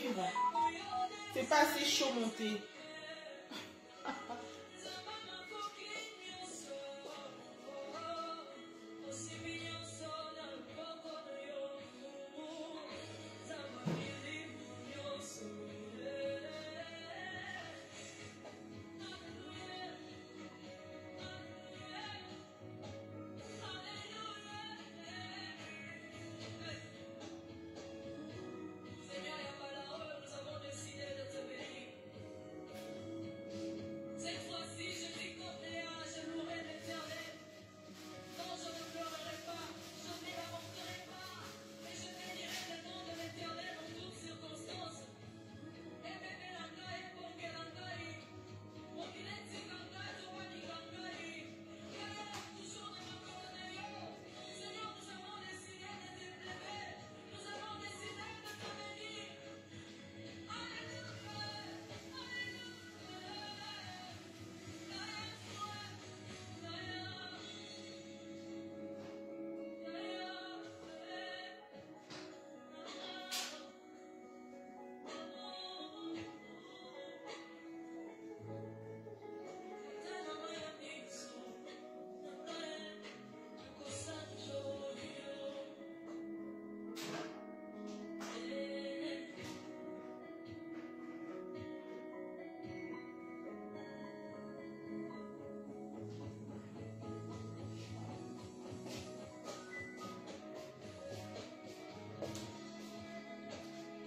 suivre. C'est pas assez chaud mon thé.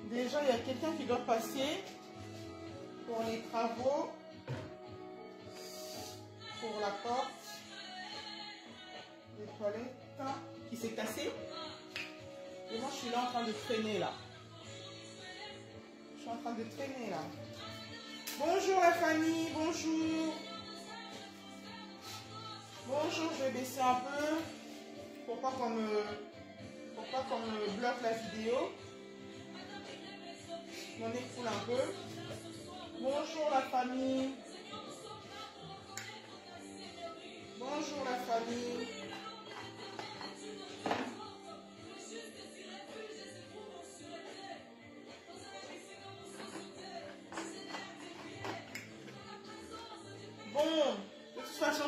Déjà, il y a quelqu'un qui doit passer pour les travaux, pour la porte, les toilettes, qui s'est cassé. Et moi, je suis là en train de traîner là. Je suis en train de traîner là. Bonjour la famille, bonjour. Bonjour, je vais baisser un peu pour pas qu'on me bloque la vidéo. Mon nez coule un peu. Bonjour la famille. Bonjour la famille. Bon, de toute façon,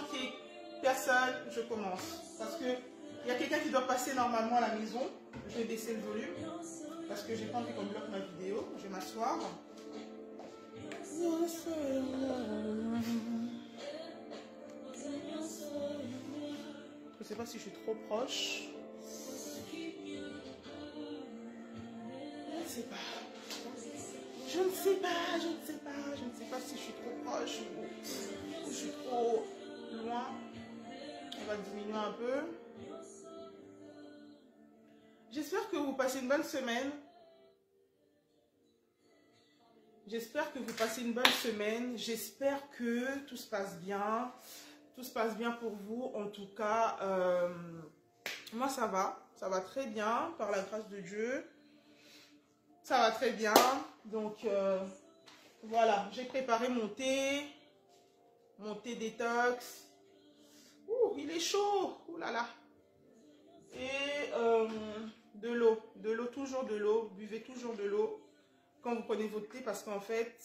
personne, je commence. Parce que il y a quelqu'un qui doit passer normalement à la maison. Je vais baisser le volume. Parce que j'ai pas envie qu'on bloque ma vidéo. Je vais m'asseoir. Je sais pas si je suis trop proche. Je ne sais pas. Je ne sais pas, je ne sais pas. Je ne sais pas si je suis trop proche ou je suis trop loin. On va diminuer un peu. J'espère que vous passez une bonne semaine. J'espère que vous passez une bonne semaine. J'espère que tout se passe bien. Tout se passe bien pour vous. En tout cas, moi ça va. Ça va très bien par la grâce de Dieu. Ça va très bien. Donc, voilà. J'ai préparé mon thé détox. Ouh, il est chaud. Ouh là là. Et de l'eau, toujours de l'eau, buvez toujours de l'eau quand vous prenez votre thé parce qu'en fait,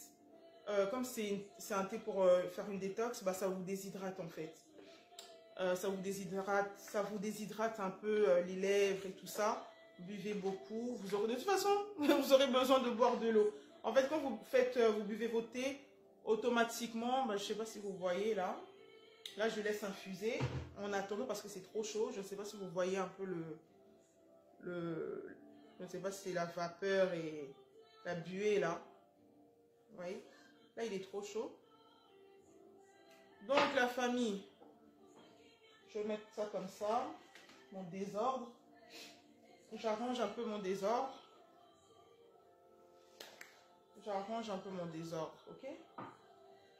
comme c'est un thé pour faire une détox, bah, ça vous déshydrate en fait. Ça vous déshydrate un peu les lèvres et tout ça. Buvez beaucoup, vous aurez de toute façon, vous aurez besoin de boire de l'eau. En fait, quand vous buvez votre thé, automatiquement, bah, je ne sais pas si vous voyez là. Là, je laisse infuser en attendant parce que c'est trop chaud. Je ne sais pas si vous voyez un peu je ne sais pas si c'est la vapeur et la buée là. Vous voyez? Là, il est trop chaud. Donc, la famille, je vais mettre ça comme ça. Mon désordre. J'arrange un peu mon désordre. J'arrange un peu mon désordre, ok?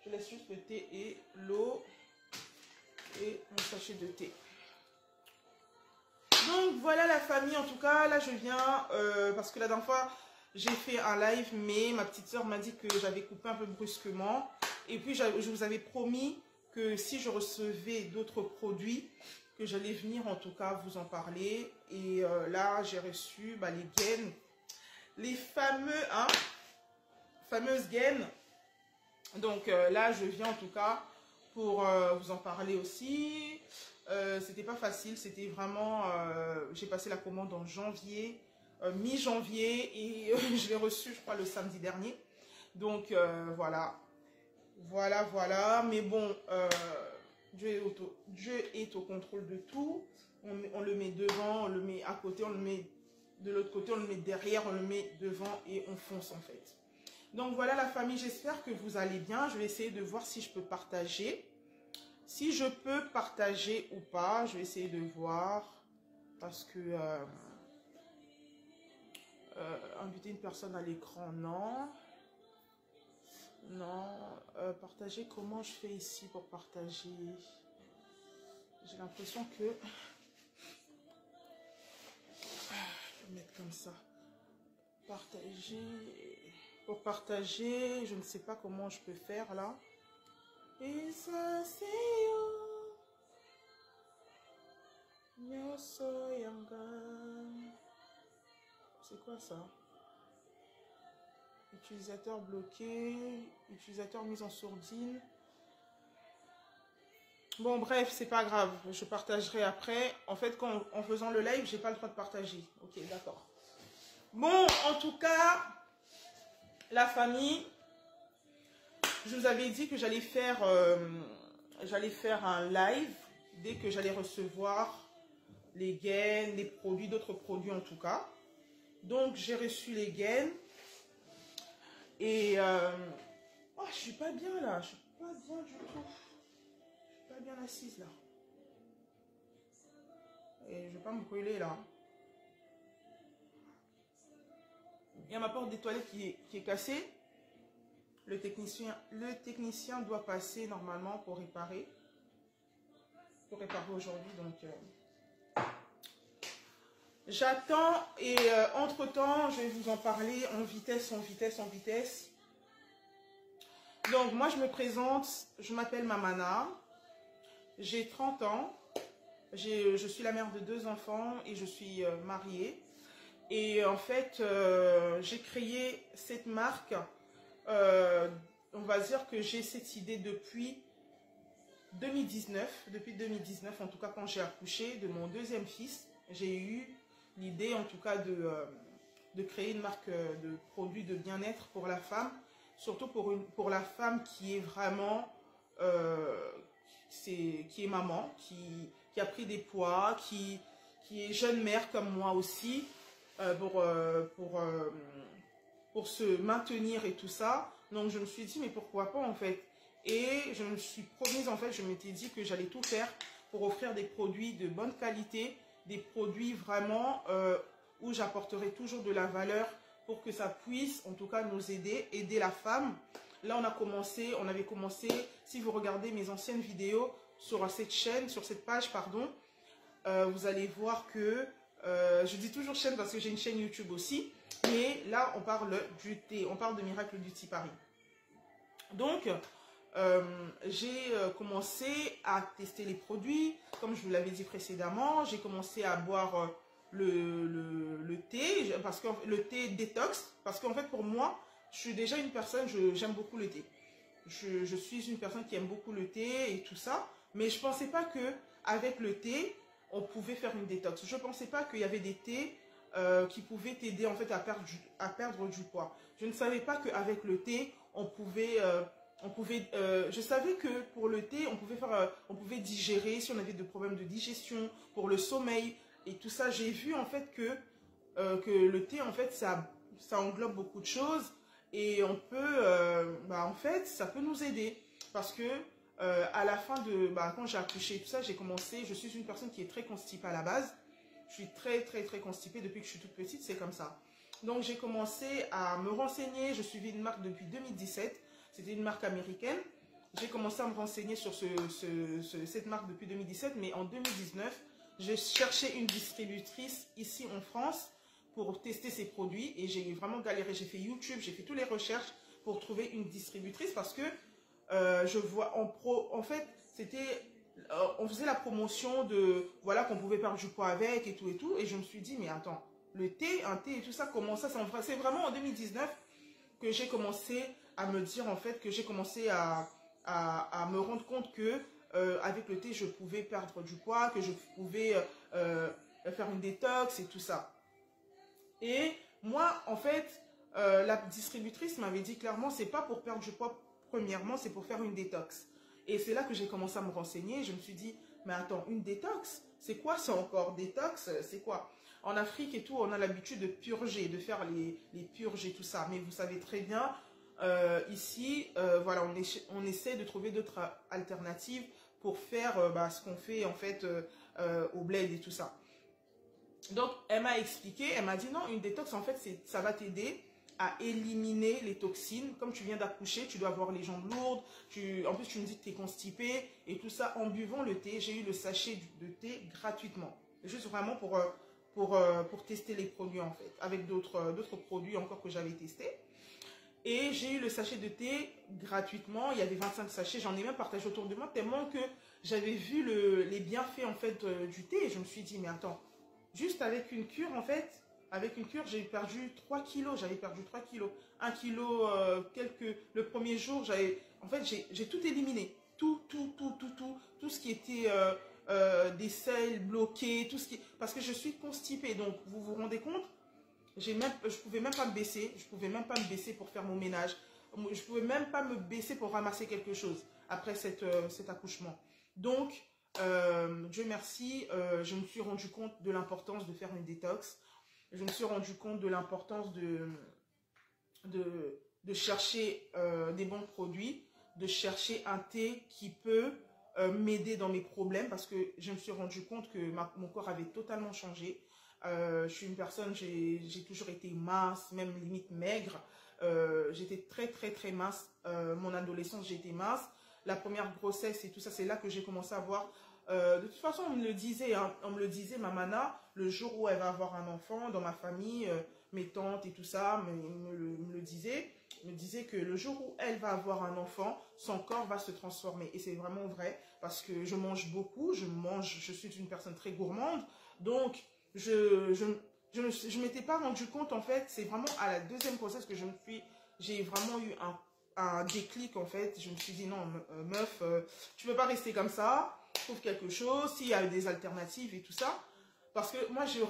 Je laisse juste le thé et l'eau. Et mon sachet de thé. Donc voilà la famille, en tout cas là je viens parce que la dernière fois j'ai fait un live mais ma petite soeur m'a dit que j'avais coupé un peu brusquement et puis je vous avais promis que si je recevais d'autres produits que j'allais venir en tout cas vous en parler et là j'ai reçu bah, les gaines, les fameux hein, fameuse gaine. Donc là, je viens en tout cas pour vous en parler aussi. C'était pas facile, c'était vraiment... j'ai passé la commande en janvier, mi-janvier, et je l'ai reçue, je crois, le samedi dernier. Donc voilà. Voilà. Mais bon, Dieu est au contrôle de tout. On le met devant, on le met à côté, on le met de l'autre côté, on le met derrière, on le met devant et on fonce en fait. Donc voilà la famille, j'espère que vous allez bien. Je vais essayer de voir si je peux partager. Si je peux partager ou pas, je vais essayer de voir. Parce que inviter une personne à l'écran, non. Non. Partager, comment je fais ici pour partager? J'ai l'impression que... Je vais mettre comme ça. Partager... Pour partager, je ne sais pas comment je peux faire là. Et ça c'est c'est quoi ça? Utilisateur bloqué, utilisateur mis en sourdine. Bon bref, c'est pas grave, je partagerai après. En fait, en faisant le live, j'ai pas le droit de partager. Ok, d'accord. Bon, en tout cas, la famille, je vous avais dit que j'allais faire un live dès que j'allais recevoir les gaines, les produits, d'autres produits en tout cas. Donc, j'ai reçu les gaines. Et oh, je suis pas bien là, je suis pas bien du tout. Je suis pas bien assise là. Et je vais pas me brûler là. Il y a ma porte des toilettes qui est cassée. Le technicien doit passer normalement pour réparer. Aujourd'hui. Donc j'attends et entre-temps, je vais vous en parler en vitesse. Donc moi, je me présente. Je m'appelle Mamana. J'ai 30 ans. Je suis la mère de 2 enfants et je suis mariée. Et en fait, j'ai créé cette marque. On va dire que j'ai cette idée depuis 2019. Depuis 2019, en tout cas, quand j'ai accouché de mon 2e fils, j'ai eu l'idée, en tout cas, de créer une marque de produits de bien-être pour la femme. Surtout pour la femme qui est vraiment... qui est maman, qui a pris des poids, qui est jeune mère comme moi aussi. Pour se maintenir et tout ça. Donc je me suis dit mais pourquoi pas en fait. Et je me suis promise en fait, je m'étais dit que j'allais tout faire pour offrir des produits de bonne qualité, des produits vraiment où j'apporterai toujours de la valeur pour que ça puisse en tout cas nous aider la femme. Là on avait commencé, si vous regardez mes anciennes vidéos sur cette chaîne, sur cette page pardon, vous allez voir que je dis toujours chaîne parce que j'ai une chaîne YouTube aussi. Mais là, on parle du thé. On parle de Miracle Beauty Paris. Donc, j'ai commencé à tester les produits. Comme je vous l'avais dit précédemment, j'ai commencé à boire le thé. Parce que le thé détox. Parce qu'en fait, pour moi, je suis déjà une personne, j'aime beaucoup le thé. Je suis une personne qui aime beaucoup le thé et tout ça. Mais je ne pensais pas qu'avec le thé, on pouvait faire une détox. Je ne pensais pas qu'il y avait des thés qui pouvaient t'aider en fait à perdre du poids. Je ne savais pas qu'avec le thé, on pouvait je savais que pour le thé, on pouvait digérer si on avait des problèmes de digestion, pour le sommeil et tout ça. J'ai vu en fait que le thé, en fait, ça englobe beaucoup de choses et on peut, en fait, ça peut nous aider parce que à la fin de, quand j'ai accouché et tout ça, j'ai commencé, je suis une personne qui est très constipée à la base. Je suis très constipée depuis que je suis toute petite, c'est comme ça. Donc j'ai commencé à me renseigner, je suivais une marque depuis 2017, c'était une marque américaine. J'ai commencé à me renseigner sur cette marque depuis 2017, mais en 2019, j'ai cherché une distributrice ici en France pour tester ces produits et j'ai vraiment galéré. J'ai fait YouTube, j'ai fait toutes les recherches pour trouver une distributrice parce que je vois en fait, c'était... on faisait la promotion de, voilà, qu'on pouvait perdre du poids avec et tout, et je me suis dit, mais attends, un thé et tout ça, comment ça, c'est vraiment en 2019, que j'ai commencé à me dire en fait, que j'ai commencé à me rendre compte que avec le thé, je pouvais perdre du poids, que je pouvais faire une détox et tout ça. Et moi, en fait, la distributrice m'avait dit clairement, c'est pas pour perdre du poids premièrement, c'est pour faire une détox. Et c'est là que j'ai commencé à me renseigner. Je me suis dit, mais attends, une détox, c'est quoi ça encore? Détox, c'est quoi? En Afrique et tout, on a l'habitude de purger, de faire les purges et tout ça. Mais vous savez très bien, ici, voilà, on essaie de trouver d'autres alternatives pour faire ce qu'on fait en fait au bled et tout ça. Donc, elle m'a expliqué, elle m'a dit non, une détox, en fait, ça va t'aider à éliminer les toxines. Comme tu viens d'accoucher, tu dois avoir les jambes lourdes. En plus, tu me dis que tu es constipé et tout ça. En buvant le thé, j'ai eu le sachet de thé gratuitement. Juste vraiment pour tester les produits, en fait. Avec d'autres produits encore que j'avais testés. Et j'ai eu le sachet de thé gratuitement. Il y avait 25 sachets. J'en ai même partagé autour de moi tellement que j'avais vu les bienfaits, en fait, du thé. Et je me suis dit, mais attends, juste avec une cure, en fait, avec une cure, j'ai perdu 3 kilos. J'avais perdu 3 kilos. 1 kilo, le premier jour, en fait, j'ai tout éliminé. Tout ce qui était des selles bloquées, parce que je suis constipée. Donc, vous vous rendez compte? Je pouvais même pas me baisser. Je pouvais même pas me baisser pour faire mon ménage. Je pouvais même pas me baisser pour ramasser quelque chose après cet accouchement. Donc, Dieu merci, je me suis rendu compte de l'importance de faire une détox. Je me suis rendu compte de l'importance de chercher des bons produits, de chercher un thé qui peut m'aider dans mes problèmes, parce que je me suis rendu compte que mon corps avait totalement changé. Je suis une personne, j'ai toujours été mince, même limite maigre. J'étais très mince. Mon adolescence, j'étais mince. La première grossesse et tout ça, c'est là que j'ai commencé à voir. De toute façon, on me le disait, hein, on me le disait, Mamana, le jour où elle va avoir un enfant, dans ma famille, mes tantes et tout ça, me le disaient que le jour où elle va avoir un enfant, son corps va se transformer. Et c'est vraiment vrai, parce que je mange beaucoup, je suis une personne très gourmande, donc je m'étais pas rendu compte, en fait, c'est vraiment à la deuxième grossesse que j'ai vraiment eu un déclic, en fait. Je me suis dit, non, meuf, tu peux pas rester comme ça, trouve quelque chose, s'il y a des alternatives et tout ça. Parce que moi, j'ai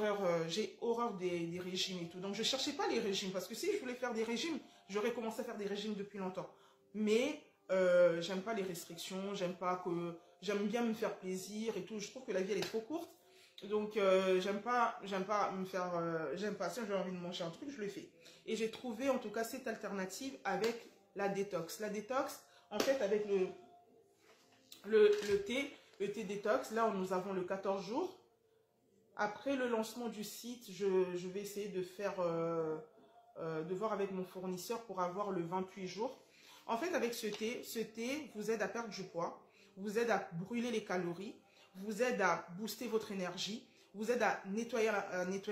horreur des régimes et tout. Donc, je cherchais pas les régimes, parce que si je voulais faire des régimes, j'aurais commencé à faire des régimes depuis longtemps. Mais, j'aime pas les restrictions, j'aime bien me faire plaisir et tout. Je trouve que la vie, elle est trop courte. Donc, j'aime pas me faire, j'aime pas. Si j'ai envie de manger un truc, je le fais. Et j'ai trouvé, en tout cas, cette alternative avec la détox. La détox, en fait, avec le thé détox, là, nous avons le 14 jours. Après le lancement du site, je vais essayer de de voir avec mon fournisseur pour avoir le 28 jours. En fait, avec ce thé vous aide à perdre du poids, vous aide à brûler les calories, vous aide à booster votre énergie, vous aide à nettoyer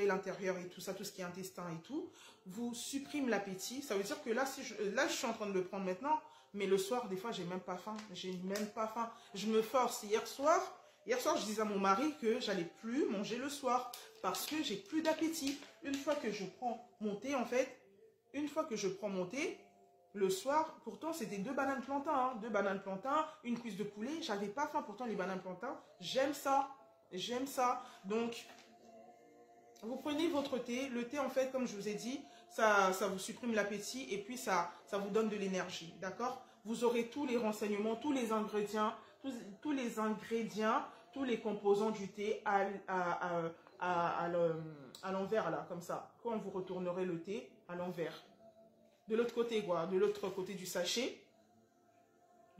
l'intérieur et tout ça, tout ce qui est intestin et tout, vous supprime l'appétit. Ça veut dire que là, je suis en train de le prendre maintenant, mais le soir, des fois, j'ai même pas faim. Je me force. Hier soir, je disais à mon mari que j'allais plus manger le soir parce que j'ai plus d'appétit. Une fois que je prends mon thé, en fait, le soir, pourtant c'était 2 bananes plantains, hein, 2 bananes plantains, une cuisse de poulet, j'avais pas faim. Pourtant les bananes plantains, j'aime ça. Donc, vous prenez votre thé. Le thé, en fait, comme je vous ai dit, ça vous supprime l'appétit et puis ça vous donne de l'énergie, d'accord? Vous aurez tous les renseignements, tous les ingrédients, tous les composants du thé à l'envers, là, comme ça. Quand vous retournerez le thé à l'envers. De l'autre côté, quoi, de l'autre côté du sachet.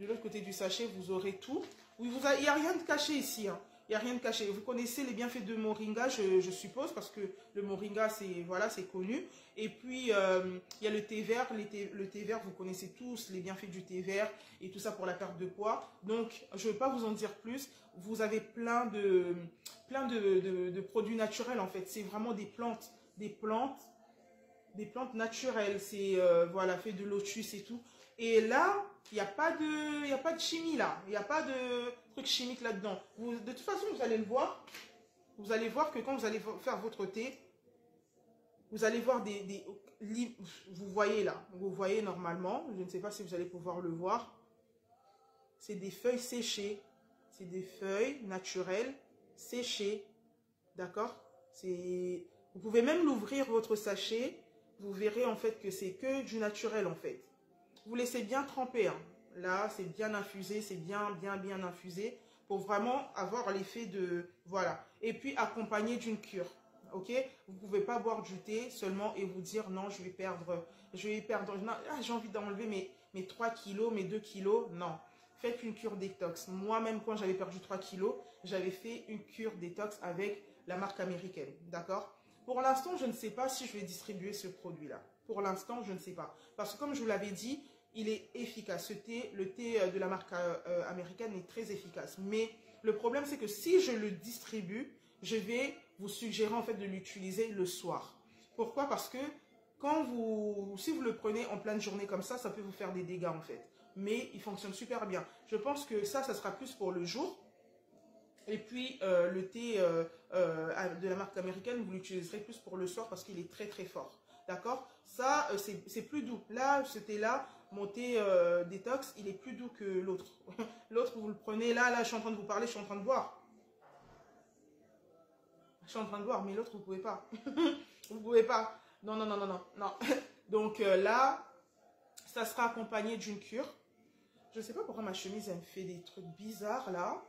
De l'autre côté du sachet, vous aurez tout. Oui, il n'y a rien de caché ici, hein. Il n'y a rien de caché. Vous connaissez les bienfaits de moringa, je suppose, parce que le moringa, c'est connu. Et puis, il y a le thé vert. Le thé vert, vous connaissez tous les bienfaits du thé vert et tout ça pour la perte de poids. Donc, je ne vais pas vous en dire plus. Vous avez plein de produits naturels, en fait. C'est vraiment des plantes naturelles. C'est, voilà, fait de lotus et tout. Et là, il n'y a pas de chimie là. Il n'y a pas de truc chimique là-dedans. De toute façon, vous allez le voir. Vous allez voir que quand vous allez faire votre thé, vous allez voir vous voyez là, vous voyez normalement, je ne sais pas si vous allez pouvoir le voir, c'est des feuilles séchées, c'est des feuilles naturelles séchées, d'accord? Vous pouvez même l'ouvrir votre sachet, vous verrez en fait que c'est que du naturel en fait. Vous laissez bien tremper, hein. Là c'est bien infusé, c'est bien infusé pour vraiment avoir l'effet de, voilà. Et puis accompagné d'une cure. Ok, vous ne pouvez pas boire du thé seulement et vous dire non, je vais perdre, j'ai envie d'enlever mes 3 kilos, mes 2 kilos. Non, faites une cure détox. Moi-même, quand j'avais perdu 3 kilos, j'avais fait une cure détox avec la marque américaine. D'accord? Pour l'instant, je ne sais pas si je vais distribuer ce produit-là. Pour l'instant, je ne sais pas. Parce que comme je vous l'avais dit, il est efficace. Le thé de la marque américaine est très efficace. Mais le problème, c'est que si je le distribue, je vais vous suggérer en fait de l'utiliser le soir. Pourquoi? Parce que si vous le prenez en pleine journée comme ça peut vous faire des dégâts en fait. Mais il fonctionne super bien. Je pense que ça sera plus pour le jour. Et puis le thé de la marque américaine, vous l'utiliserez plus pour le soir parce qu'il est très très fort. D'accord? Ça, c'est plus doux. Là, ce thé-là, mon thé détox, il est plus doux que l'autre. L'autre, vous le prenez, là, je suis en train de vous parler, je suis en train de boire. Je suis en train de boire, mais l'autre, vous ne pouvez pas. Vous ne pouvez pas. Non. Donc là, ça sera accompagné d'une cure. Je ne sais pas pourquoi ma chemise, elle me fait des trucs bizarres, là.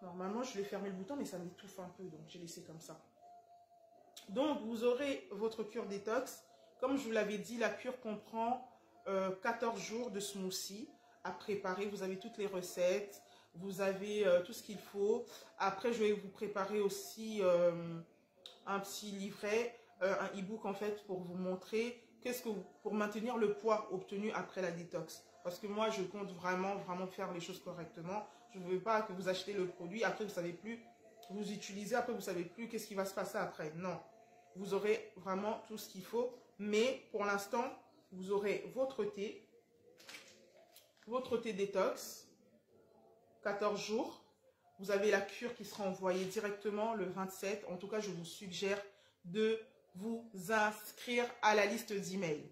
Normalement, je vais fermer le bouton, mais ça m'étouffe un peu, donc j'ai laissé comme ça. Donc, vous aurez votre cure détox. Comme je vous l'avais dit, la cure comprend 14 jours de smoothie à préparer. Vous avez toutes les recettes. Vous avez tout ce qu'il faut. Après, je vais vous préparer aussi un petit livret, un e-book en fait pour vous montrer pour maintenir le poids obtenu après la détox. Parce que moi, je compte vraiment faire les choses correctement. Je ne veux pas que vous achetez le produit, après vous ne savez plus, vous utilisez, après vous ne savez plus qu'est-ce qui va se passer après. Non, vous aurez vraiment tout ce qu'il faut. Mais pour l'instant, vous aurez votre thé détox. 14 jours, vous avez la cure qui sera envoyée directement le 27. En tout cas, je vous suggère de vous inscrire à la liste d'emails.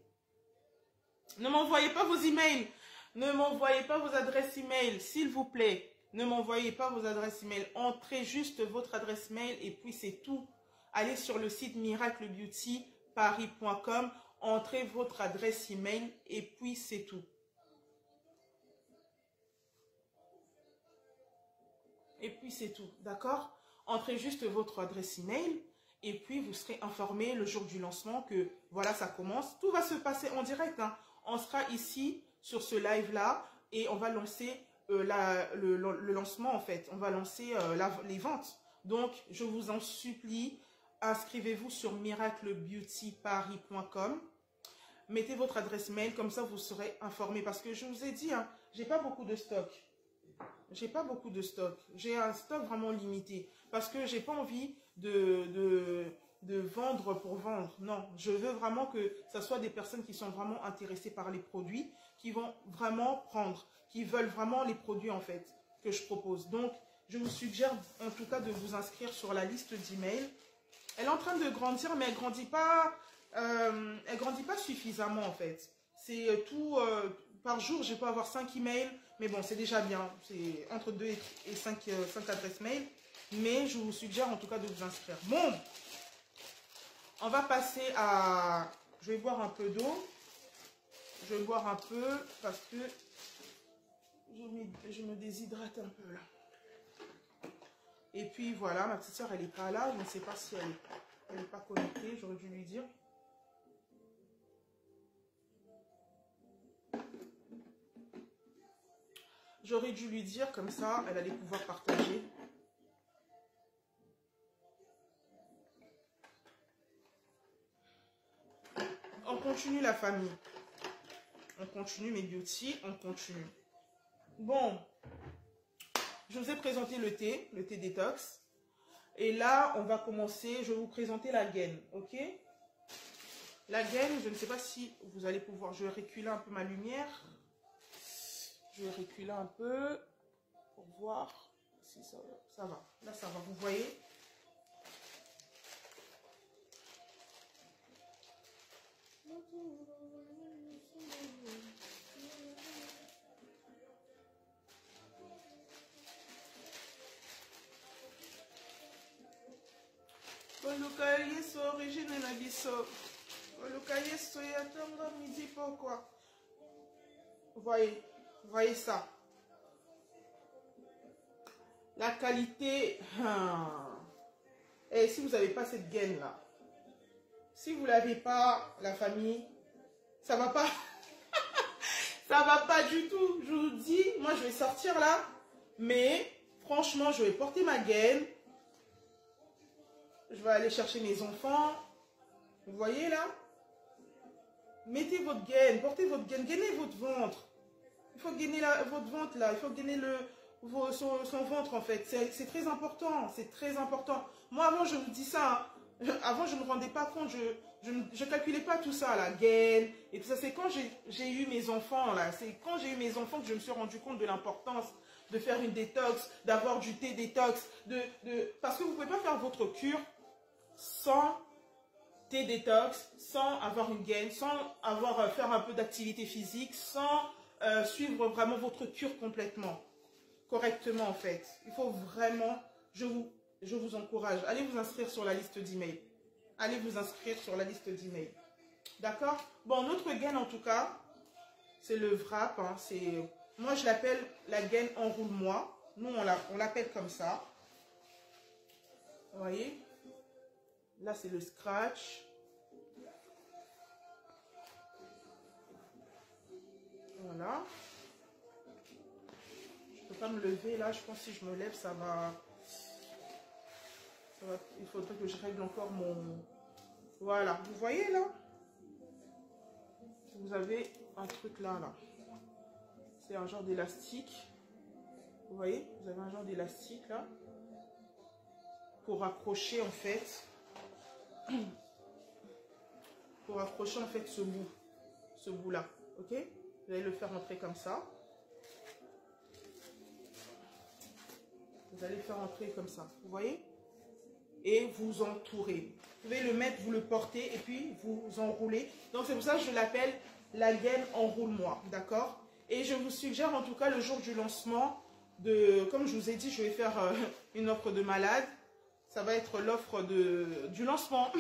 Ne m'envoyez pas vos emails. Ne m'envoyez pas vos adresses email, s'il vous plaît. Ne m'envoyez pas vos adresses email. Entrez juste votre adresse mail et puis c'est tout. Allez sur le site miraclebeautyparis.com. Entrez votre adresse email et puis c'est tout. Et puis c'est tout, d'accord? Entrez juste votre adresse email et puis vous serez informé le jour du lancement que voilà, ça commence. Tout va se passer en direct, hein. On sera ici sur ce live-là et on va lancer le lancement en fait. On va lancer les ventes. Donc, je vous en supplie, inscrivez-vous sur miraclebeautyparis.com. Mettez votre adresse mail, comme ça vous serez informé. Parce que je vous ai dit, hein, j'ai pas beaucoup de stock. J'ai pas beaucoup de stock. J'ai un stock vraiment limité. Parce que j'ai pas envie de vendre pour vendre. Non, je veux vraiment que ça soit des personnes qui sont vraiment intéressées par les produits, qui vont vraiment prendre, qui veulent vraiment les produits en fait que je propose. Donc, je vous suggère en tout cas de vous inscrire sur la liste d'emails. Elle est en train de grandir, mais elle grandit pas suffisamment en fait. C'est tout par jour, je peux avoir 5 emails, mais bon, c'est déjà bien. C'est entre 2 et 5 adresses mail. Mais je vous suggère en tout cas de vous inscrire. Bon, on va passer à... Je vais boire un peu d'eau. Je vais boire un peu parce que je me déshydrate un peu là. Et puis voilà, ma petite soeur, elle n'est pas là. Je ne sais pas si elle n'est pas connectée. J'aurais dû lui dire. J'aurais dû lui dire, comme ça, elle allait pouvoir partager. On continue la famille. On continue mes beauty, on continue. Bon, je vous ai présenté le thé détox. Et là, on va commencer, je vais vous présenter la gaine, ok? La gaine, je ne sais pas si vous allez pouvoir, je vais reculer un peu ma lumière. Je vais reculer un peu pour voir si ça va. Là, ça va, vous voyez? Oluka Yeso, origine Nabiso. Oluka Yeso, Yatanga midi, pourquoi? Voyez ça. La qualité. Et si vous n'avez pas cette gaine là, si vous l'avez pas, la famille, ça va pas. Ça va pas du tout. Je vous dis, moi je vais sortir là, mais franchement, je vais porter ma gaine. Je vais aller chercher mes enfants. Vous voyez là? Mettez votre gaine, portez votre gaine, gainez votre ventre. Il faut gainer votre ventre là, il faut gainer son ventre en fait. C'est très important, c'est très important. Moi avant je vous dis ça, hein. Avant je ne me rendais pas compte, je calculais pas tout ça, la gaine et tout ça. C'est quand j'ai eu mes enfants là, c'est quand j'ai eu mes enfants que je me suis rendu compte de l'importance de faire une détox, d'avoir du thé détox, parce que vous ne pouvez pas faire votre cure sans thé détox, sans avoir une gaine, sans faire un peu d'activité physique, sans suivre vraiment votre cure complètement, correctement en fait. Il faut vraiment, je vous encourage, allez vous inscrire sur la liste d'email. Allez vous inscrire sur la liste d'email. D'accord? Bon, notre gaine en tout cas, c'est le wrap. Hein, moi je l'appelle la gaine enroule-moi. Nous on l'appelle comme ça. Vous voyez? Là c'est le scratch. Voilà. Je ne peux pas me lever là. Je pense que si je me lève, ça va. Il faudrait que je règle encore mon... Voilà. Vous voyez là? Vous avez un truc là. C'est un genre d'élastique. Vous voyez? Vous avez un genre d'élastique là. Pour accrocher en fait. Pour accrocher en fait ce bout. Ce bout là. Ok? Vous allez le faire entrer comme ça. Vous allez le faire entrer comme ça. Vous voyez? Et vous entourez. Vous pouvez le mettre, vous le portez et puis vous enroulez. Donc c'est pour ça que je l'appelle la gaine enroule-moi. D'accord? Et je vous suggère en tout cas le jour du lancement, comme je vous ai dit, je vais faire une offre de malade. Ça va être l'offre du lancement.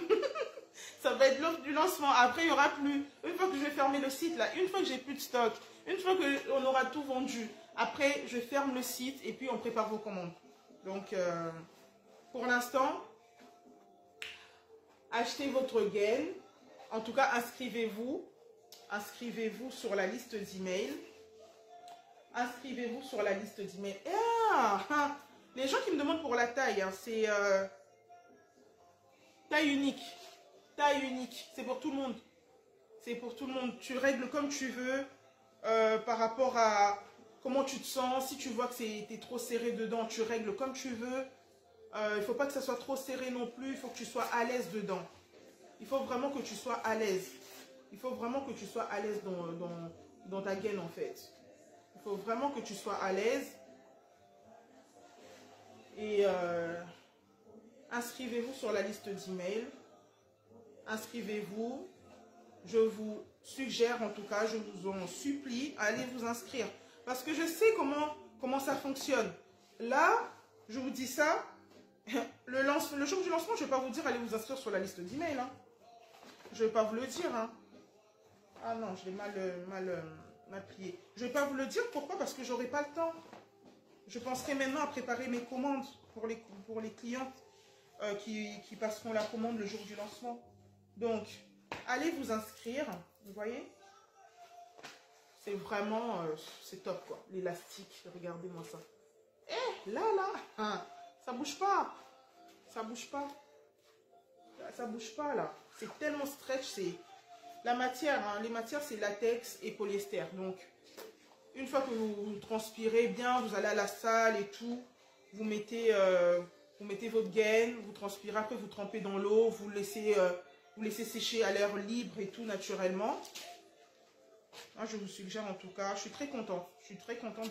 Ça va être l'offre du lancement. Après, il n'y aura plus. Une fois que je vais fermer le site, là, une fois que j'ai plus de stock, une fois qu'on aura tout vendu, après, je ferme le site et puis on prépare vos commandes. Donc, pour l'instant, achetez votre gaine. En tout cas, inscrivez-vous. Inscrivez-vous sur la liste d'email. Inscrivez-vous sur la liste d'email. Les gens qui me demandent pour la taille, hein, c'est taille unique. Taille unique, c'est pour tout le monde. C'est pour tout le monde. Tu règles comme tu veux par rapport à comment tu te sens. Si tu vois que t'es trop serré dedans, tu règles comme tu veux. Il ne faut pas que ça soit trop serré non plus. Il faut que tu sois à l'aise dedans. Il faut vraiment que tu sois à l'aise. Il faut vraiment que tu sois à l'aise dans ta gaine en fait. Il faut vraiment que tu sois à l'aise. Et inscrivez-vous sur la liste d'email. Inscrivez-vous. Je vous suggère, en tout cas, je vous en supplie, allez vous inscrire. Parce que je sais comment ça fonctionne. Là, je vous dis ça, le jour du lancement, je ne vais pas vous dire allez vous inscrire sur la liste d'email. Hein. Je ne vais pas vous le dire. Hein. Ah non, je l'ai mal plié. Je ne vais pas vous le dire. Pourquoi? Parce que je n'aurai pas le temps. Je penserai maintenant à préparer mes commandes pour les clients qui passeront la commande le jour du lancement. Donc, allez vous inscrire. Vous voyez? C'est vraiment, c'est top quoi. L'élastique, regardez-moi ça. Là, hein, ça bouge pas. Ça bouge pas. Ça bouge pas là. C'est tellement stretch. C'est la matière. Hein, les matières, c'est latex et polyester. Donc, une fois que vous transpirez bien, vous allez à la salle et tout. Vous mettez votre gaine, vous transpirez. Après, vous trempez dans l'eau. Vous laissez sécher à l'air libre et tout naturellement. Moi, je vous suggère en tout cas, je suis très contente. Je suis très contente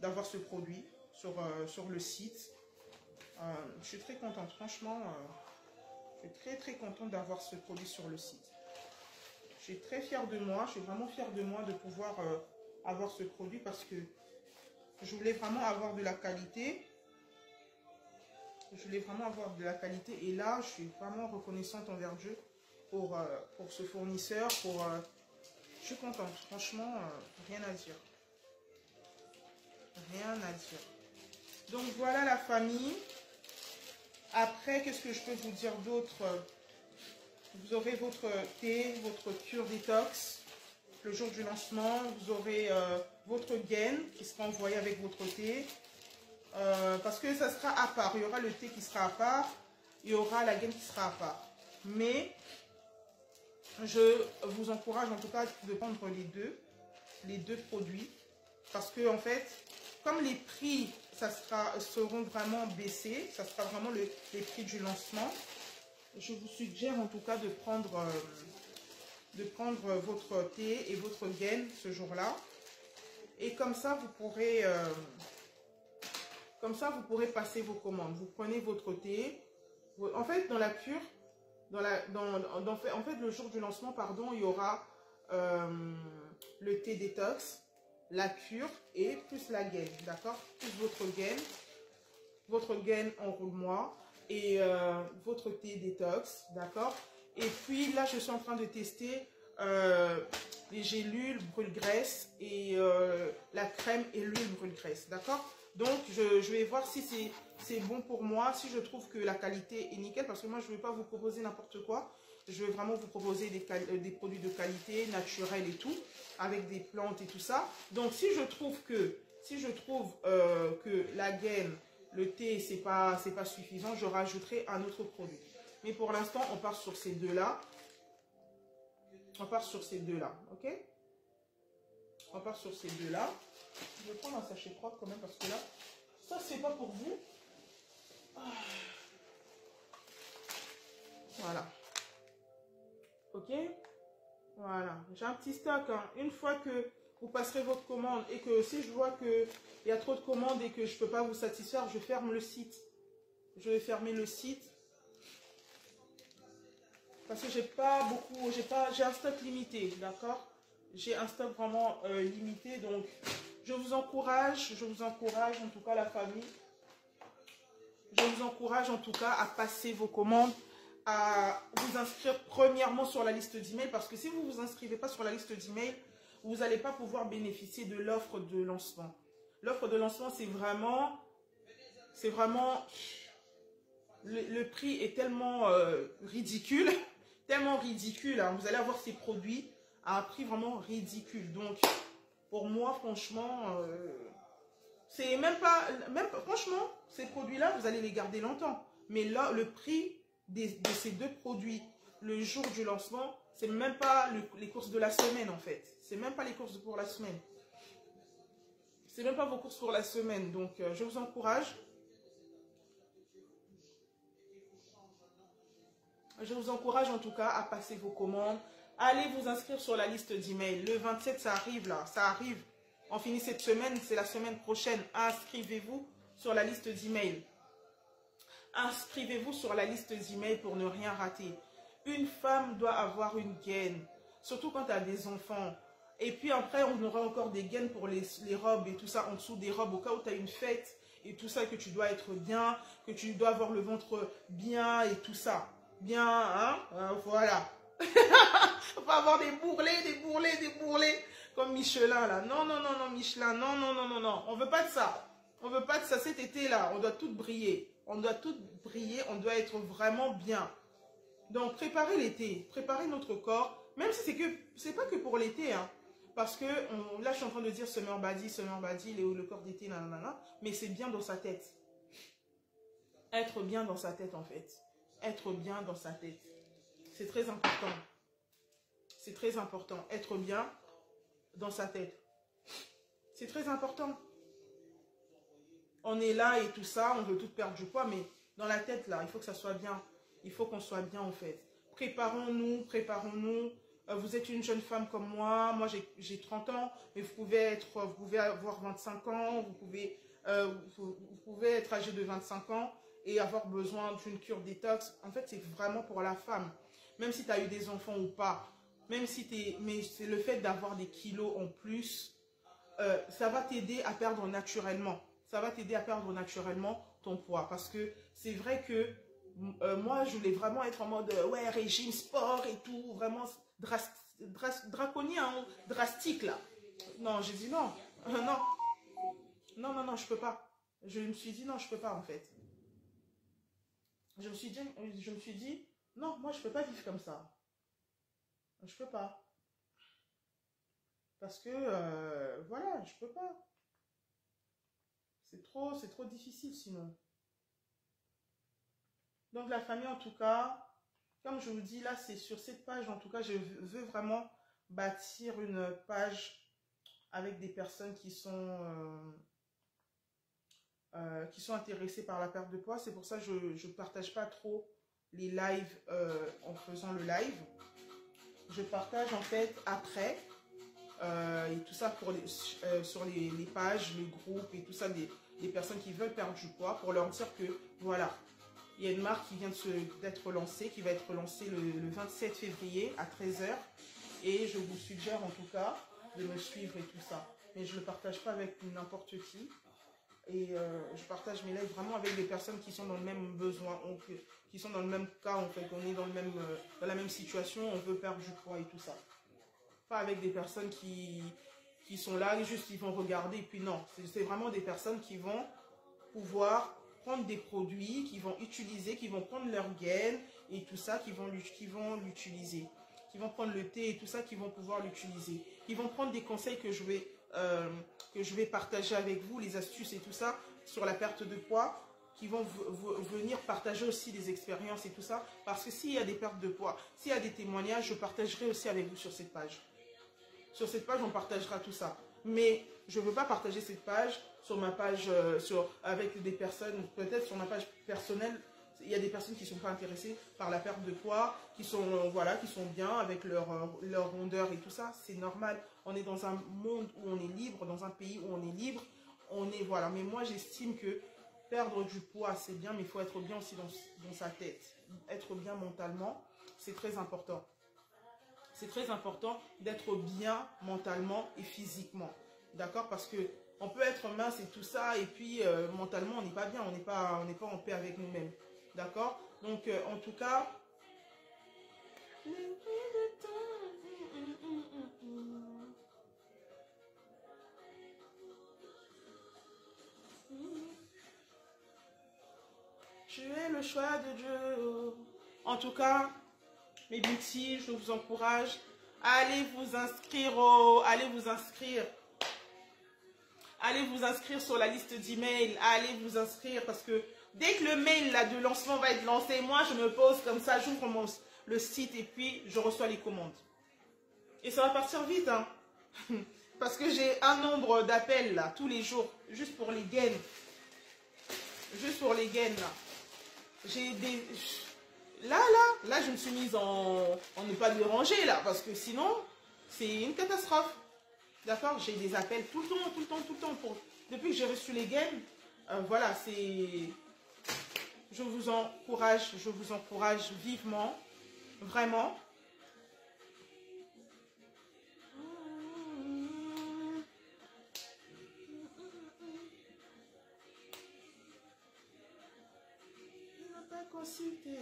d'avoir ce produit sur le site. Je suis très contente, franchement. Je suis très contente d'avoir ce produit sur le site. Je suis très fière de moi. Je suis vraiment fière de moi de pouvoir avoir ce produit parce que je voulais vraiment avoir de la qualité. Je voulais vraiment avoir de la qualité. Et là, je suis vraiment reconnaissante envers Dieu pour ce fournisseur. Je suis contente. Franchement, rien à dire. Rien à dire. Donc, voilà la famille. Après, qu'est-ce que je peux vous dire d'autre? Vous aurez votre thé, votre cure détox. Le jour du lancement, vous aurez votre gaine qui sera envoyée avec votre thé. Parce que ça sera à part. Il y aura le thé qui sera à part. Il y aura la gaine qui sera à part. Mais je vous encourage en tout cas de prendre les deux produits. Parce que en fait, comme les prix seront vraiment baissés, ça sera vraiment les prix du lancement. Je vous suggère en tout cas de prendre votre thé et votre gaine ce jour-là. Et comme ça, vous pourrez passer vos commandes. Vous prenez votre thé. En fait, dans la cure, en fait, le jour du lancement, pardon, il y aura le thé détox, la cure et plus la gaine, d'accord? Plus votre gaine enroule-moi et votre thé détox, d'accord? Et puis là, je suis en train de tester les gélules brûle-graisse et la crème et l'huile brûle-graisse, d'accord? Donc, je vais voir si c'est bon pour moi, si je trouve que la qualité est nickel, parce que moi, je ne vais pas vous proposer n'importe quoi. Je vais vraiment vous proposer des produits de qualité, naturels et tout, avec des plantes et tout ça. Donc, si je trouve que la gaine, le thé, c'est pas suffisant, je rajouterai un autre produit. Mais pour l'instant, on part sur ces deux-là. On part sur ces deux-là, ok? On part sur ces deux-là. Je vais prendre un sachet propre quand même parce que là, ça c'est pas pour vous. Voilà. Ok? Voilà. J'ai un petit stock. Hein. Une fois que vous passerez votre commande et que si je vois qu'il y a trop de commandes et que je ne peux pas vous satisfaire, je ferme le site. Je vais fermer le site. Parce que j'ai pas beaucoup, j'ai un stock limité, d'accord? J'ai un stock vraiment limité, donc je vous encourage en tout cas la famille. Je vous encourage en tout cas à passer vos commandes, à vous inscrire premièrement sur la liste d'email, parce que si vous ne vous inscrivez pas sur la liste d'email, vous n'allez pas pouvoir bénéficier de l'offre de lancement. L'offre de lancement, c'est vraiment, le prix est tellement ridicule, hein. Vous allez avoir ces produits à un prix vraiment ridicule. Donc, pour moi, franchement, c'est franchement, ces produits-là, vous allez les garder longtemps. Mais là, le prix de ces deux produits, le jour du lancement, c'est même pas les courses de la semaine, en fait. C'est même pas les courses pour la semaine. C'est même pas vos courses pour la semaine. Donc, je vous encourage. Je vous encourage en tout cas à passer vos commandes. Allez vous inscrire sur la liste d'email. Le 27, ça arrive là. Ça arrive. On finit cette semaine, c'est la semaine prochaine. Inscrivez-vous sur la liste d'email. Inscrivez-vous sur la liste d'email pour ne rien rater. Une femme doit avoir une gaine. Surtout quand tu as des enfants. Et puis après, on aura encore des gaines pour les robes et tout ça en dessous des robes. Au cas où tu as une fête et tout ça, que tu dois être bien, que tu dois avoir le ventre bien et tout ça. Bien, hein, voilà. On va avoir des bourrelets, comme Michelin, là. Non, Michelin, non. On veut pas de ça. On veut pas de ça cet été-là. On doit tout briller. On doit être vraiment bien. Donc, préparez l'été. Préparez notre corps. Même si c'est pas que pour l'été, hein. Parce que, là, je suis en train de dire summer body, le corps d'été, nanana. Mais c'est bien dans sa tête. Être bien dans sa tête, en fait. Être bien dans sa tête. C'est très important. C'est très important. Être bien dans sa tête. C'est très important. On est là et tout ça, on veut tout perdre du poids, mais dans la tête, là, il faut que ça soit bien. Il faut qu'on soit bien, en fait. Préparons-nous. Vous êtes une jeune femme comme moi. Moi, j'ai 30 ans, mais vous pouvez avoir 25 ans. Vous pouvez être âgé de 25 ans et avoir besoin d'une cure détox. En fait, c'est vraiment pour la femme. Même si tu as eu des enfants ou pas, mais c'est le fait d'avoir des kilos en plus, ça va t'aider à perdre naturellement. ton poids. Parce que c'est vrai que moi, je voulais vraiment être en mode ouais, régime, sport et tout, vraiment draconien, drastique là. Non, j'ai dit non, non, non, je peux pas. Je me suis dit non, je peux pas en fait. Je me suis dit non, moi je peux pas vivre comme ça. Je peux pas. Parce que voilà, je peux pas. C'est trop difficile sinon. Donc la famille en tout cas, comme je vous dis là, c'est sur cette page en tout cas, je veux vraiment bâtir une page avec des personnes qui sont intéressées par la perte de poids. C'est pour ça que je ne partage pas trop les lives en faisant le live. Je partage en fait après et tout ça pour sur les pages, les groupes et tout ça, des personnes qui veulent perdre du poids pour leur dire que voilà, il y a une marque qui vient d'être lancée, qui va être lancée le 27 février à 13 h. Et je vous suggère en tout cas de me suivre et tout ça. Mais je ne le partage pas avec n'importe qui. Et je partage mes lives vraiment avec des personnes qui sont dans le même besoin, qui sont dans le même cas en fait. On est dans la même situation, on veut perdre du poids et tout ça. Pas avec des personnes qui sont là, juste ils vont regarder. Et puis non, c'est vraiment des personnes qui vont pouvoir prendre des produits, qui vont utiliser, qui vont prendre leur gaine et tout ça, qui vont l'utiliser. Qui vont prendre le thé et tout ça, qui vont pouvoir l'utiliser. Ils vont prendre des conseils que je vais partager avec vous, les astuces et tout ça, sur la perte de poids, qui vont venir partager aussi des expériences et tout ça. Parce que s'il y a des pertes de poids, s'il y a des témoignages, je partagerai aussi avec vous sur cette page. Sur cette page, on partagera tout ça. Mais je ne veux pas partager cette page sur ma page, avec des personnes, peut-être sur ma page personnelle. Il y a des personnes qui ne sont pas intéressées par la perte de poids, qui sont bien avec leur rondeur et tout ça. C'est normal. On est dans un monde où on est libre, dans un pays où on est libre. Voilà. Mais moi, j'estime que perdre du poids, c'est bien, mais il faut être bien aussi dans sa tête. Être bien mentalement, c'est très important. C'est très important d'être bien mentalement et physiquement. D'accord? Parce que on peut être mince et tout ça, et puis mentalement, on n'est pas bien, on n'est pas en paix avec nous-mêmes. D'accord? Donc, en tout cas, tu es le choix de Dieu. En tout cas, mes beauty, je vous encourage. Allez vous inscrire. Allez vous inscrire. Allez vous inscrire sur la liste d'emails. Allez vous inscrire parce que dès que le mail là, de lancement va être lancé, moi je me pose comme ça, j'ouvre le site et puis je reçois les commandes. Et ça va partir vite, hein. Parce que j'ai un nombre d'appels là, tous les jours, juste pour les gaines. Juste pour les gaines là. J'ai des... Là, je me suis mise en ne pas déranger là, parce que sinon, c'est une catastrophe. D'accord? J'ai des appels tout le temps. Depuis que j'ai reçu les gaines, voilà, c'est... Je vous encourage vivement, vraiment. Il n'a pas consulté.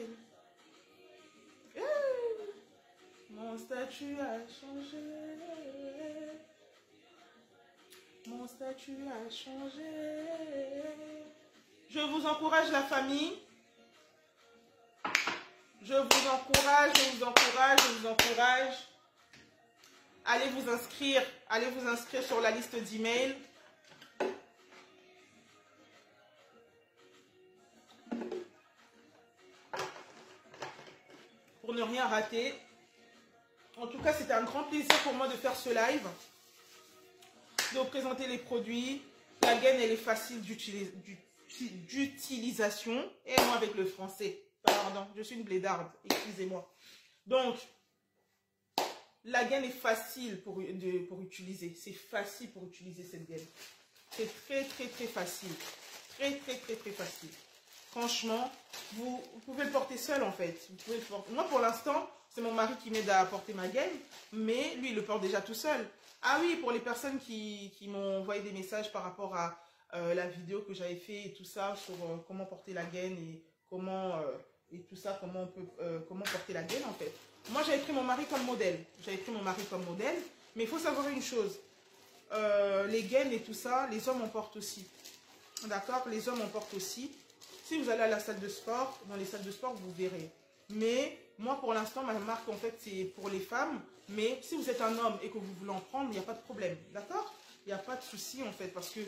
Mon statut a changé. Mon statut a changé. Je vous encourage la famille. Je vous encourage. Allez vous inscrire sur la liste d'email. Pour ne rien rater. En tout cas, c'était un grand plaisir pour moi de faire ce live. De vous présenter les produits. La gaine, elle est facile d'utilisation. Et moi avec le français. Pardon, je suis une blédarde. Excusez-moi. Donc, la gaine est facile pour utiliser. C'est facile pour utiliser cette gaine. C'est très facile. Très facile. Franchement, vous pouvez le porter seul en fait. Vous pouvez le porter. Moi pour l'instant, c'est mon mari qui m'aide à porter ma gaine, mais lui il le porte déjà tout seul. Ah oui, pour les personnes qui m'ont envoyé des messages par rapport à la vidéo que j'avais fait et tout ça sur comment porter la gaine et comment et tout ça, comment on peut comment porter la gaine en fait. Moi j'avais pris mon mari comme modèle. Mais il faut savoir une chose. Les gaines et tout ça, les hommes en portent aussi. D'accord? Les hommes en portent aussi. Si vous allez à la salle de sport, dans les salles de sport, vous verrez. Mais moi, pour l'instant, ma marque, en fait, c'est pour les femmes. Mais si vous êtes un homme et que vous voulez en prendre, il n'y a pas de problème. D'accord? Il n'y a pas de souci, en fait. Parce que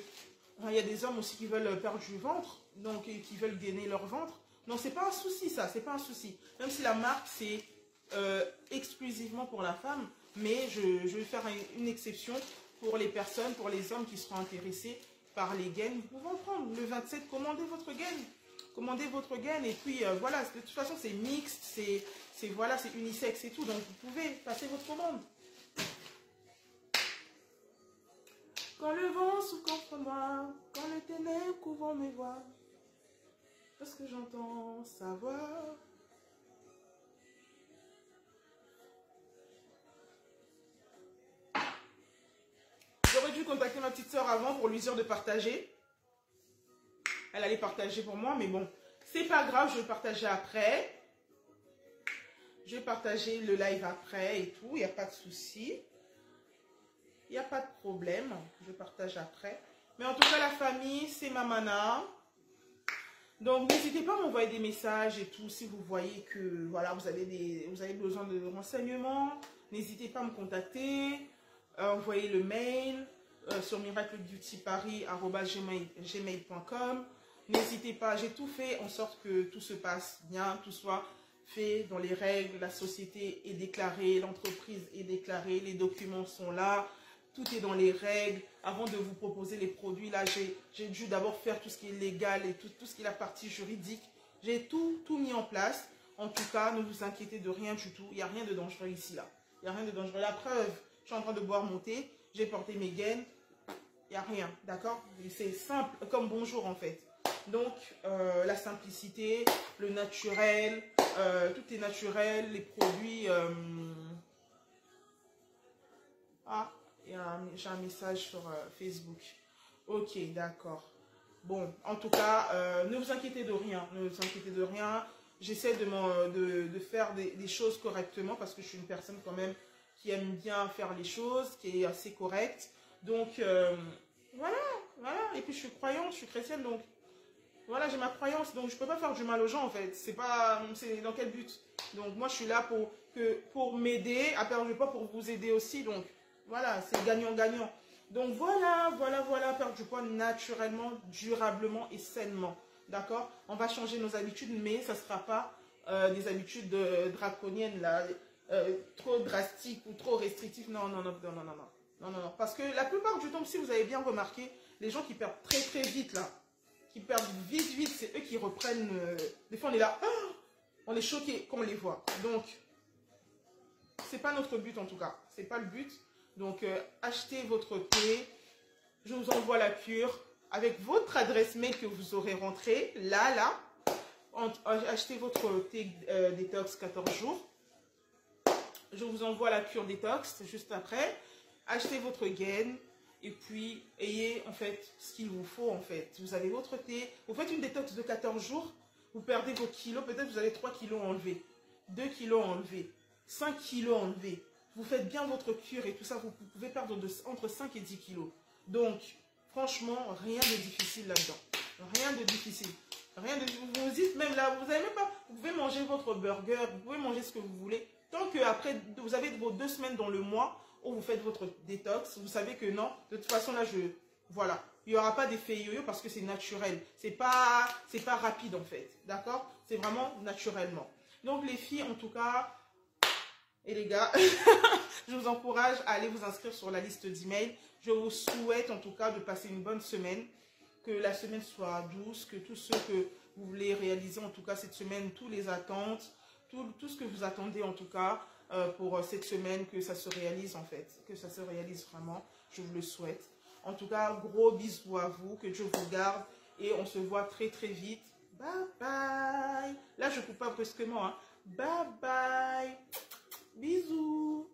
il y a des hommes aussi qui veulent perdre du ventre. Donc, qui veulent gainer leur ventre. Donc, c'est pas un souci, ça. C'est pas un souci. Même si la marque, c'est exclusivement pour la femme. Mais je vais faire une exception pour les personnes, pour les hommes qui seront intéressés par les gaines. Vous pouvez en prendre. Le 27, commandez votre gaine. Commandez votre gaine et puis voilà, de toute façon c'est mixte, c'est voilà, c'est unisexe et tout, donc vous pouvez passer votre commande. Quand le vent souffle contre moi, quand les ténèbres couvrent mes voix, parce que j'entends sa voix. J'aurais dû contacter ma petite soeur avant pour lui dire de partager. Elle allait partager pour moi, mais bon, c'est pas grave, je vais partager après. Je vais partager le live après et tout, il n'y a pas de souci. Il n'y a pas de problème, je partage après. Mais en tout cas, la famille, c'est Mamana. Donc, n'hésitez pas à m'envoyer des messages et tout, si vous voyez que voilà, vous avez besoin de renseignements. N'hésitez pas à me contacter, envoyez le mail sur miraclebeautyparis@gmail.com. N'hésitez pas, j'ai tout fait en sorte que tout se passe bien, tout soit fait dans les règles, la société est déclarée, l'entreprise est déclarée, les documents sont là, tout est dans les règles. Avant de vous proposer les produits, là, j'ai dû d'abord faire tout ce qui est légal et tout ce qui est la partie juridique. J'ai tout mis en place. En tout cas, ne vous inquiétez de rien du tout. Il n'y a rien de dangereux ici, là. Il n'y a rien de dangereux. La preuve, je suis en train de boire mon thé, j'ai porté mes gaines, il n'y a rien, d'accord? C'est simple, comme bonjour en fait. Donc, la simplicité, le naturel, tout est naturel, les produits... Ah, j'ai un message sur Facebook. Ok, d'accord. Bon, en tout cas, ne vous inquiétez de rien, ne vous inquiétez de rien. J'essaie de faire des choses correctement parce que je suis une personne quand même qui aime bien faire les choses, qui est assez correcte. Donc, voilà. Et puis, je suis croyante, je suis chrétienne, donc... Voilà, j'ai ma croyance, donc je ne peux pas faire du mal aux gens en fait. C'est dans quel but? Donc moi je suis là pour m'aider à perdre du poids, pour vous aider aussi. Donc voilà, c'est gagnant-gagnant. Donc voilà, perdre du poids naturellement, durablement et sainement. D'accord? On va changer nos habitudes, mais ça ne sera pas des habitudes draconiennes, là, trop drastiques ou trop restrictives. Non. Parce que la plupart du temps, si vous avez bien remarqué, les gens qui perdent très très vite là, qui perdent vite, c'est eux qui reprennent. Des fois, on est là, oh, on est choqué quand on les voit. Donc, c'est pas notre but en tout cas. C'est pas le but. Donc, achetez votre thé. Je vous envoie la cure avec votre adresse mail que vous aurez rentrée. Là. Achetez votre thé détox 14 jours. Je vous envoie la cure détox juste après. Achetez votre gaine. Et puis, ayez en fait ce qu'il vous faut en fait. Vous avez votre thé, vous faites une détox de 14 jours, vous perdez vos kilos, peut-être vous avez 3 kilos enlevés, 2 kilos enlevés, 5 kilos enlevés. Vous faites bien votre cure et tout ça, vous pouvez perdre entre 5 et 10 kilos. Donc, franchement, rien de difficile là-dedans. Rien de difficile. Vous dites même là, vous avez même pas, vous pouvez manger votre burger, vous pouvez manger ce que vous voulez. Tant que après, vous avez vos 2 semaines dans le mois, où vous faites votre détox, vous savez que non, de toute façon là, voilà, il n'y aura pas d'effet yo-yo parce que c'est naturel, c'est pas rapide en fait, d'accord? C'est vraiment naturellement. Donc les filles, en tout cas, et les gars, je vous encourage à aller vous inscrire sur la liste d'emails. Je vous souhaite en tout cas de passer une bonne semaine, que la semaine soit douce, que tout ce que vous voulez réaliser en tout cas cette semaine, tous les attentes, tout ce que vous attendez en tout cas, pour cette semaine, que ça se réalise en fait, que ça se réalise vraiment, je vous le souhaite. En tout cas, gros bisous à vous, que Dieu vous garde et on se voit très très vite. Bye bye. Là, je ne coupe pas brusquement, hein. Bye bye. Bisous.